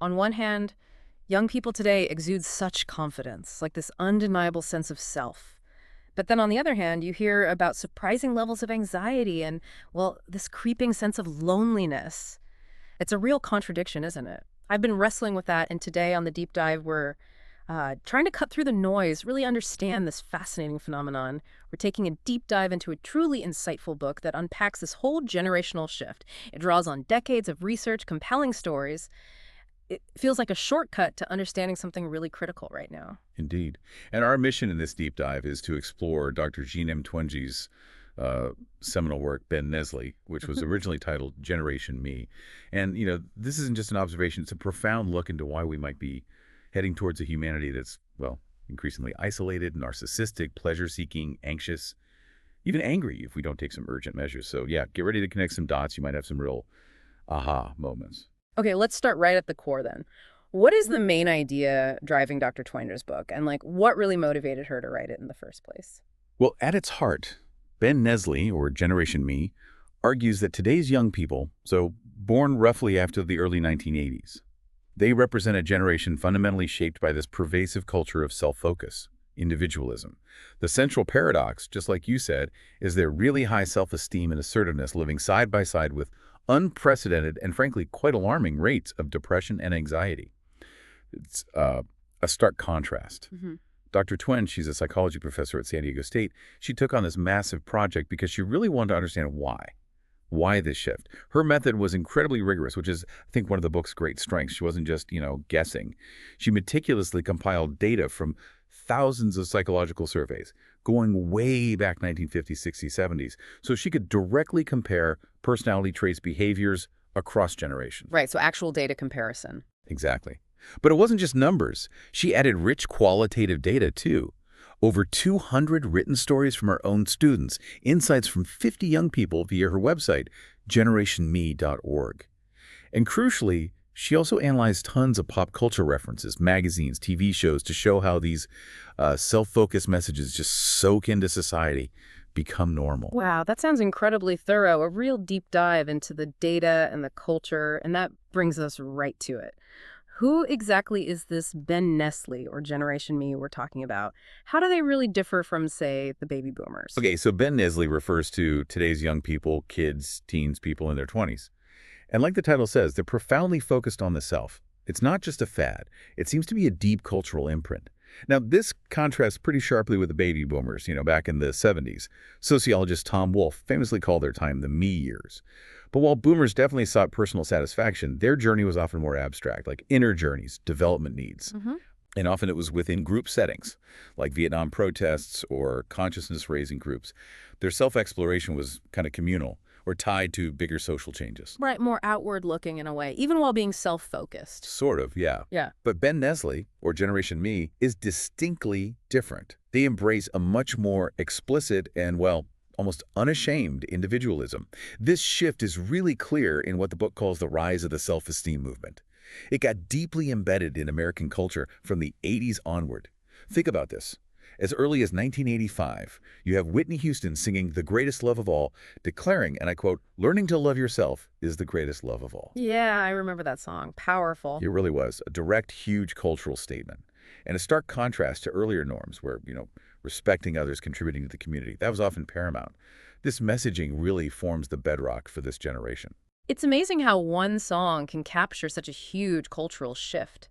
On one hand, young people today exude such confidence, like this undeniable sense of self. But then on the other hand, you hear about surprising levels of anxiety and, well, this creeping sense of loneliness. It's a real contradiction, isn't it? I've been wrestling with that, and today on the deep dive, we're trying to cut through the noise, really understand this fascinating phenomenon. We're taking a deep dive into a truly insightful book that unpacks this whole generational shift. It draws on decades of research, compelling stories. It feels like a shortcut to understanding something really critical right now. Indeed. And our mission in this deep dive is to explore Dr. Jean M. Twenge's uh, seminal work, Ben Nesley, which was originally titled Generation Me. And, this isn't just an observation. It's a profound look into why we might be heading towards a humanity that's, well, increasingly isolated, narcissistic, pleasure-seeking, anxious, even angry if we don't take some urgent measures. So, yeah, get ready to connect some dots. You might have some real aha moments. Okay, let's start right at the core then. What is the main idea driving Dr. Twenge's book, and what really motivated her to write it in the first place? Well, at its heart, Ben Nesley, or Generation Me, argues that today's young people, so born roughly after the early 1980s, they represent a generation fundamentally shaped by this pervasive culture of self-focus, individualism. The central paradox, just like you said, is their really high self-esteem and assertiveness living side by side with unprecedented and frankly quite alarming rates of depression and anxiety. It's a stark contrast. Dr. Twenge, she's a psychology professor at San Diego State. She took on this massive project because she really wanted to understand why. Why this shift? Her method was incredibly rigorous, which is, I think, one of the book's great strengths. She wasn't just, guessing. She meticulously compiled data from thousands of psychological surveys, going way back 1950s, 60s, 70s, so she could directly compare personality traits, behaviors across generations. Right, so actual data comparison. Exactly. But it wasn't just numbers. She added rich qualitative data, too. Over 200 written stories from her own students, insights from 50 young people via her website, generationme.org. And crucially, she also analyzed tons of pop culture references, magazines, TV shows to show how these self-focused messages just soak into society, become normal. Wow, that sounds incredibly thorough, a real deep dive into the data and the culture, and that brings us right to it. Who exactly is this Ben Nesley, or Generation Me, we're talking about? How do they really differ from, say, the baby boomers? Okay, so Ben Nesley refers to today's young people, kids, teens, people in their 20s. And like the title says, they're profoundly focused on the self. It's not just a fad. It seems to be a deep cultural imprint. Now, this contrasts pretty sharply with the baby boomers, back in the 70s. Sociologist Tom Wolfe famously called their time the me years. But while boomers definitely sought personal satisfaction, their journey was often more abstract, like inner journeys, development needs. And often it was within group settings, like Vietnam protests or consciousness-raising groups. Their self-exploration was kind of communal or tied to bigger social changes. Right, more outward looking in a way, even while being self-focused. Sort of, yeah. Yeah. But Ben Nesley, or Generation Me, is distinctly different. They embrace a much more explicit and, well, almost unashamed individualism. This shift is really clear in what the book calls the rise of the self-esteem movement. It got deeply embedded in American culture from the 80s onward. Think about this. As early as 1985, you have Whitney Houston singing The Greatest Love of All, declaring, and I quote, "Learning to love yourself is the greatest love of all." Yeah, I remember that song. Powerful. It really was a direct, huge cultural statement. And a stark contrast to earlier norms where, respecting others, contributing to the community. That was often paramount. This messaging really forms the bedrock for this generation. It's amazing how one song can capture such a huge cultural shift.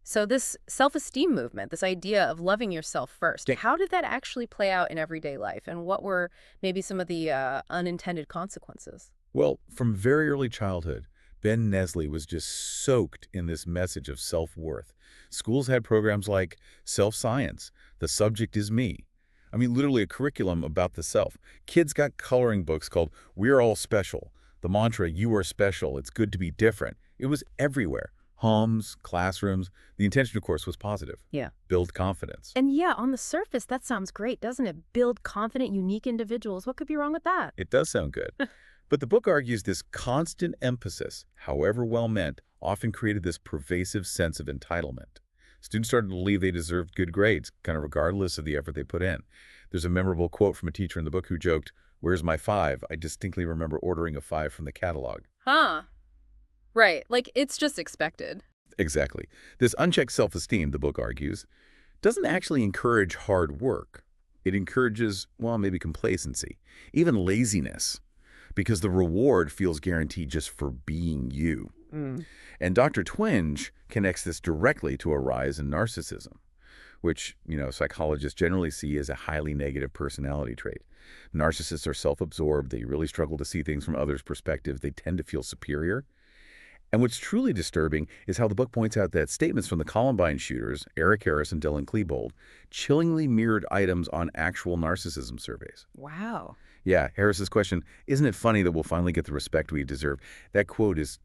So this self-esteem movement, this idea of loving yourself first, Yeah. how did that actually play out in everyday life? And what were maybe some of the unintended consequences? Well, from very early childhood, Ben Nesley was just soaked in this message of self-worth. Schools had programs like self-science, the subject is me. I mean, literally a curriculum about the self. Kids got coloring books called We're All Special. The mantra, you are special, it's good to be different. It was everywhere. Homes, classrooms. The intention, of course, was positive. Yeah. Build confidence. And yeah, on the surface, that sounds great, doesn't it? Build confident, unique individuals. What could be wrong with that? It does sound good. But the book argues this constant emphasis, however well meant, often created this pervasive sense of entitlement. Students started to believe they deserved good grades, kind of regardless of the effort they put in. There's a memorable quote from a teacher in the book who joked, "Where's my 5? I distinctly remember ordering a 5 from the catalog." Huh. Right. Like, it's just expected. Exactly. This unchecked self-esteem, the book argues, doesn't actually encourage hard work. It encourages, well, maybe complacency, even laziness, because the reward feels guaranteed just for being you. Mm. And Dr. Twenge connects this directly to a rise in narcissism, which, psychologists generally see as a highly negative personality trait. Narcissists are self-absorbed. They really struggle to see things from others' perspectives. They tend to feel superior. And what's truly disturbing is how the book points out that statements from the Columbine shooters, Eric Harris and Dylan Klebold, chillingly mirrored items on actual narcissism surveys. Wow. Yeah, Harris's question, "Isn't it funny that we'll finally get the respect we deserve?" That quote is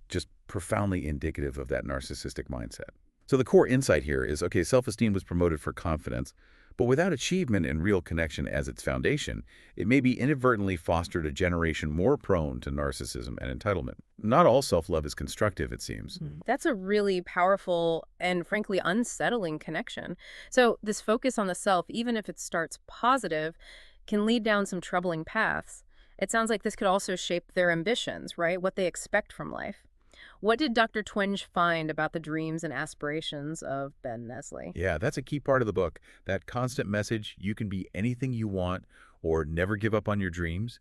just profoundly indicative of that narcissistic mindset. So the core insight here is, okay, self-esteem was promoted for confidence, but without achievement and real connection as its foundation, it may be inadvertently fostered a generation more prone to narcissism and entitlement. Not all self-love is constructive, it seems. That's a really powerful and frankly unsettling connection. So this focus on the self, even if it starts positive, can lead down some troubling paths. It sounds like this could also shape their ambitions, right? What they expect from life. What did Dr. Twenge find about the dreams and aspirations of Ben Nestle? Yeah, that's a key part of the book. That constant message, you can be anything you want or never give up on your dreams.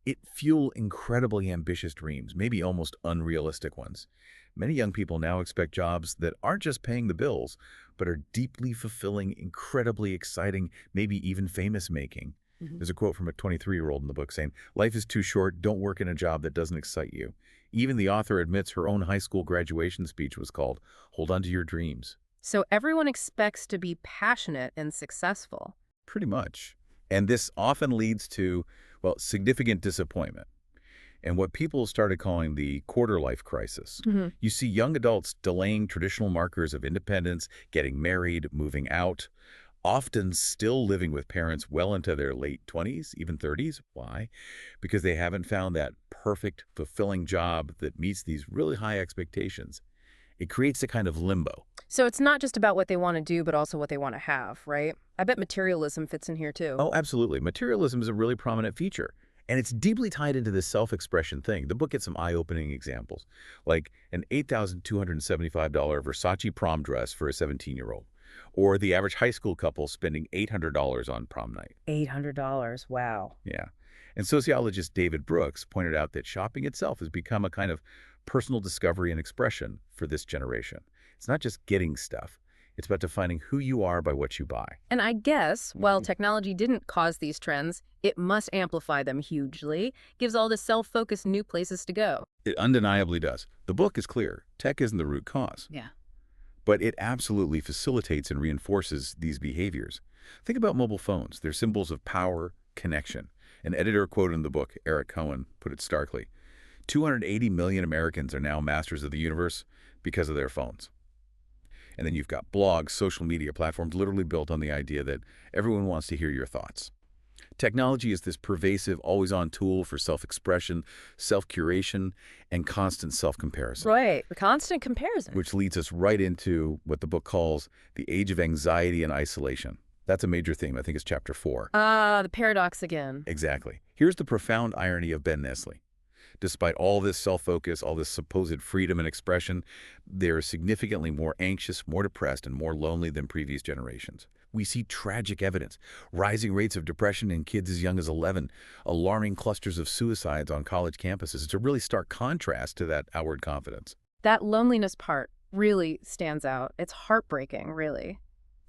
It fuel incredibly ambitious dreams, maybe almost unrealistic ones. Many young people now expect jobs that aren't just paying the bills, but are deeply fulfilling, incredibly exciting, maybe even famous-making. There's a quote from a 23-year-old in the book saying, "Life is too short, don't work in a job that doesn't excite you." Even the author admits her own high school graduation speech was called, "Hold on to your dreams." So everyone expects to be passionate and successful. Pretty much. And this often leads to, well, significant disappointment and what people started calling the quarter-life crisis. You see young adults delaying traditional markers of independence, getting married, moving out, often still living with parents well into their late 20s, even 30s. Why? Because they haven't found that perfect, fulfilling job that meets these really high expectations. It creates a kind of limbo. So it's not just about what they want to do, but also what they want to have, right? I bet materialism fits in here too. Oh, absolutely. Materialism is a really prominent feature. And it's deeply tied into this self-expression thing. The book gets some eye-opening examples, like an $8,275 Versace prom dress for a 17-year-old, or the average high school couple spending $800 on prom night. $800, wow. Yeah. And sociologist David Brooks pointed out that shopping itself has become a kind of personal discovery and expression for this generation. It's not just getting stuff. It's about defining who you are by what you buy. And I guess, while technology didn't cause these trends, it must amplify them hugely, gives all this self-focus new places to go. It undeniably does. The book is clear. Tech isn't the root cause. Yeah. But it absolutely facilitates and reinforces these behaviors. Think about mobile phones. They're symbols of power, connection. An editor quoted in the book, Eric Cohen, put it starkly. 280 million Americans are now masters of the universe because of their phones. And then you've got blogs, social media platforms literally built on the idea that everyone wants to hear your thoughts. Technology is this pervasive, always-on tool for self-expression, self-curation, and constant self-comparison. Right, the constant comparison. Which leads us right into what the book calls the age of anxiety and isolation. That's a major theme. I think it's chapter 4. The paradox again. Exactly. Here's the profound irony of Ben Nestle. Despite all this self-focus, all this supposed freedom and expression, they're significantly more anxious, more depressed, and more lonely than previous generations. We see tragic evidence, rising rates of depression in kids as young as 11, alarming clusters of suicides on college campuses. It's a really stark contrast to that outward confidence. That loneliness part really stands out. It's heartbreaking, really.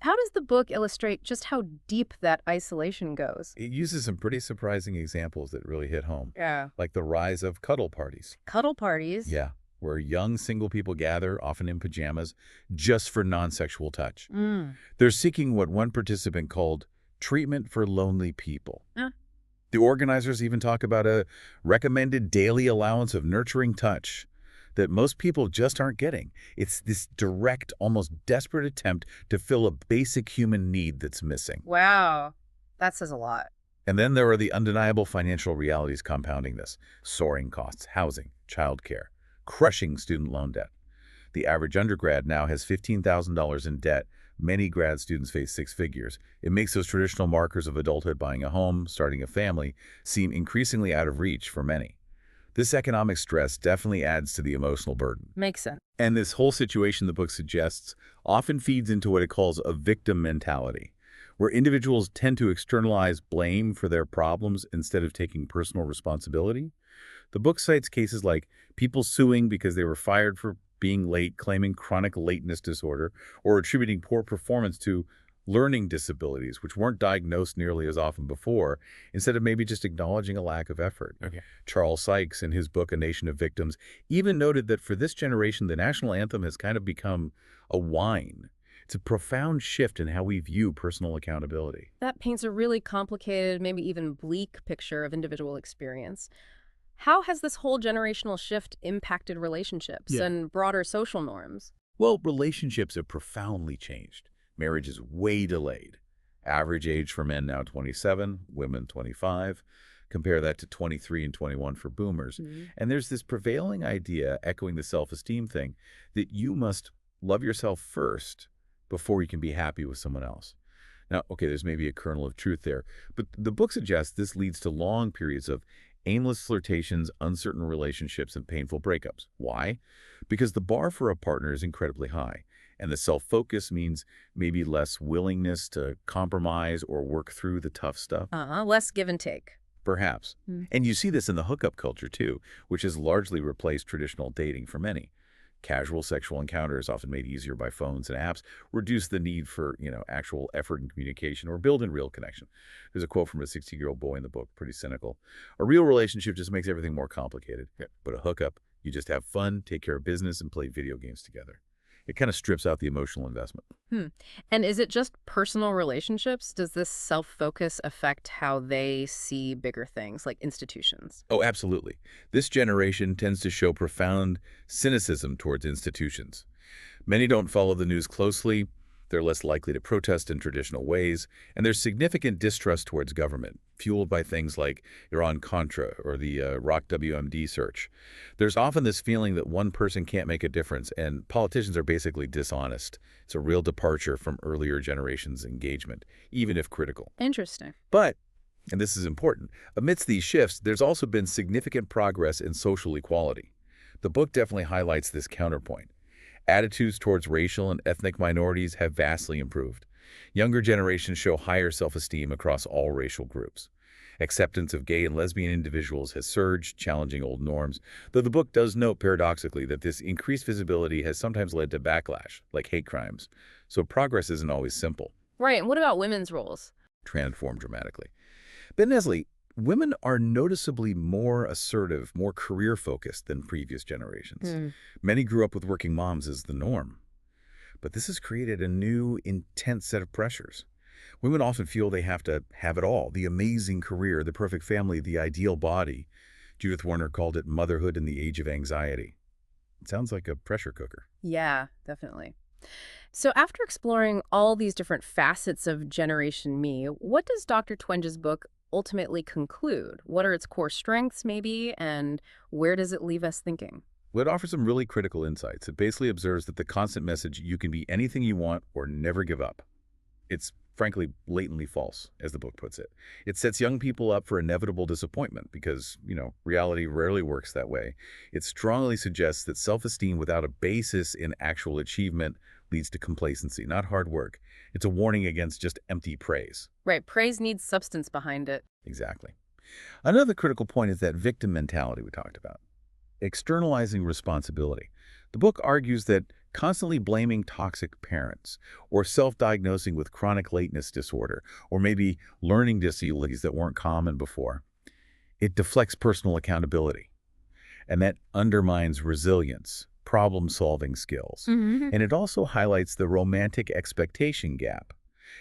How does the book illustrate just how deep that isolation goes? It uses some pretty surprising examples that really hit home. Yeah. Like the rise of cuddle parties. Cuddle parties? Yeah, where young single people gather, often in pajamas, just for non-sexual touch. They're seeking what one participant called treatment for lonely people. The organizers even talk about a recommended daily allowance of nurturing touch that most people just aren't getting. It's this direct, almost desperate attempt to fill a basic human need that's missing. Wow. That says a lot. And then there are the undeniable financial realities compounding this. Soaring costs, housing, childcare, crushing student loan debt. The average undergrad now has $15,000 in debt. Many grad students face 6 figures. It makes those traditional markers of adulthood, buying a home, starting a family, seem increasingly out of reach for many. This economic stress definitely adds to the emotional burden. Makes sense. And this whole situation the book suggests often feeds into what it calls a victim mentality, where individuals tend to externalize blame for their problems instead of taking personal responsibility. The book cites cases like people suing because they were fired for being late, claiming chronic lateness disorder, or attributing poor performance to learning disabilities, which weren't diagnosed nearly as often before, instead of maybe just acknowledging a lack of effort. Okay. Charles Sykes, in his book A Nation of Victims, even noted that for this generation, the national anthem has kind of become a whine. It's a profound shift in how we view personal accountability. That paints a really complicated, maybe even bleak picture of individual experience. How has this whole generational shift impacted relationships Yeah. and broader social norms? Well, relationships have profoundly changed. Marriage is way delayed. Average age for men now 27, women 25. Compare that to 23 and 21 for boomers. And there's this prevailing idea, echoing the self-esteem thing, that you must love yourself first before you can be happy with someone else. Now, okay, there's maybe a kernel of truth there, but the book suggests this leads to long periods of aimless flirtations, uncertain relationships, and painful breakups. Why? Because the bar for a partner is incredibly high, and the self-focus means maybe less willingness to compromise or work through the tough stuff. Less give and take. Perhaps. And you see this in the hookup culture, too, which has largely replaced traditional dating for many. Casual sexual encounters, often made easier by phones and apps, reduce the need for, actual effort and communication or build in real connection. There's a quote from a 16-year-old boy in the book, pretty cynical. A real relationship just makes everything more complicated. Yeah. But a hookup, you just have fun, take care of business, and play video games together. It kind of strips out the emotional investment. And is it just personal relationships? Does this self-focus affect how they see bigger things, like institutions? Oh, absolutely. This generation tends to show profound cynicism towards institutions. Many don't follow the news closely, they're less likely to protest in traditional ways, and there's significant distrust towards government, fueled by things like Iran-Contra or the Iraq WMD search. There's often this feeling that one person can't make a difference, and politicians are basically dishonest. It's a real departure from earlier generations' engagement, even if critical. Interesting. But, and this is important, amidst these shifts, there's also been significant progress in social equality. The book definitely highlights this counterpoint. Attitudes towards racial and ethnic minorities have vastly improved. Younger generations show higher self-esteem across all racial groups. Acceptance of gay and lesbian individuals has surged, challenging old norms, though the book does note paradoxically that this increased visibility has sometimes led to backlash, like hate crimes. So progress isn't always simple. Right, and what about women's roles? Transform dramatically. Ben Nesley, women are noticeably more assertive, more career-focused than previous generations. Many grew up with working moms as the norm. But this has created a new, intense set of pressures. Women often feel they have to have it all, the amazing career, the perfect family, the ideal body. Judith Warner called it motherhood in the age of anxiety. It sounds like a pressure cooker. Yeah, definitely. So after exploring all these different facets of Generation Me, what does Dr. Twenge's book ultimately conclude? What are its core strengths, maybe, and where does it leave us thinking? Well, it offers some really critical insights. It basically observes that the constant message, you can be anything you want or never give up. It's frankly blatantly false, as the book puts it. It sets young people up for inevitable disappointment because, reality rarely works that way. It strongly suggests that self-esteem without a basis in actual achievement leads to complacency, not hard work. It's a warning against just empty praise. Right, praise needs substance behind it. Exactly. Another critical point is that victim mentality we talked about. Externalizing responsibility. The book argues that constantly blaming toxic parents, or self-diagnosing with chronic lateness disorder, or maybe learning disabilities that weren't common before, it deflects personal accountability. And that undermines resilience, problem-solving skills. And it also highlights the romantic expectation gap.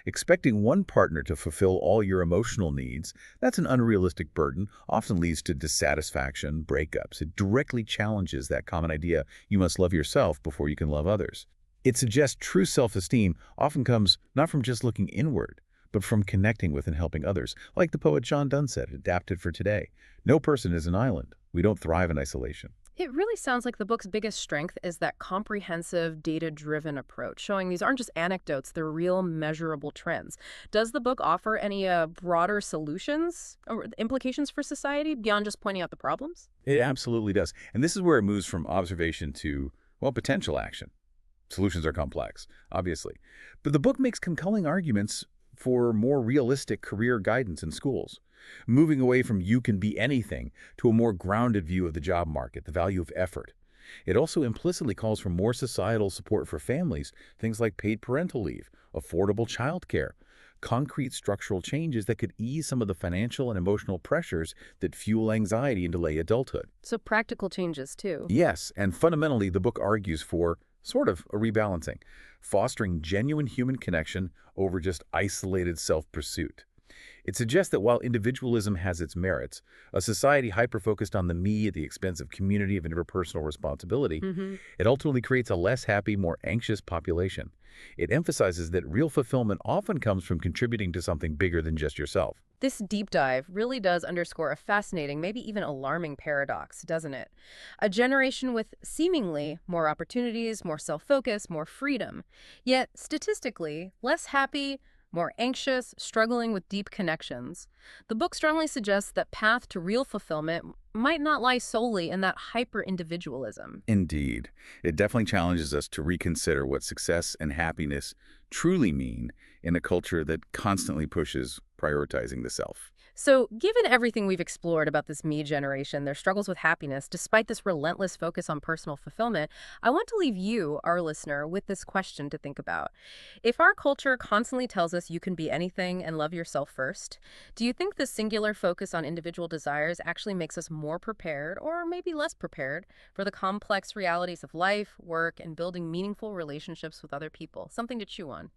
Expecting one partner to fulfill all your emotional needs, that's an unrealistic burden, often leads to dissatisfaction, breakups. It directly challenges that common idea, you must love yourself before you can love others. It suggests true self-esteem often comes not from just looking inward, but from connecting with and helping others. Like the poet John Donne said, adapted for today, no person is an island. We don't thrive in isolation. It really sounds like the book's biggest strength is that comprehensive, data-driven approach, showing these aren't just anecdotes, they're real measurable trends. Does the book offer any broader solutions or implications for society beyond just pointing out the problems? It absolutely does. And this is where it moves from observation to, well, potential action. Solutions are complex, obviously. But the book makes compelling arguments for more realistic career guidance in schools, moving away from you can be anything to a more grounded view of the job market, the value of effort. It also implicitly calls for more societal support for families, things like paid parental leave, affordable childcare, concrete structural changes that could ease some of the financial and emotional pressures that fuel anxiety and delay adulthood. So practical changes, too. Yes, and fundamentally, the book argues for sort of a rebalancing, fostering genuine human connection over just isolated self-pursuit. It suggests that while individualism has its merits, a society hyper-focused on the me at the expense of community of interpersonal responsibility, it ultimately creates a less happy, more anxious population. It emphasizes that real fulfillment often comes from contributing to something bigger than just yourself. This deep dive really does underscore a fascinating, maybe even alarming paradox, doesn't it? A generation with seemingly more opportunities, more self-focus, more freedom, yet statistically less happy, more anxious, struggling with deep connections. The book strongly suggests that path to real fulfillment might not lie solely in that hyper-individualism. Indeed, it definitely challenges us to reconsider what success and happiness truly mean in a culture that constantly pushes prioritizing the self. So, given everything we've explored about this me generation, their struggles with happiness, despite this relentless focus on personal fulfillment, I want to leave you, our listener, with this question to think about. If our culture constantly tells us you can be anything and love yourself first, do you think the singular focus on individual desires actually makes us more prepared, or maybe less prepared, for the complex realities of life, work, and building meaningful relationships with other people? Something to chew on.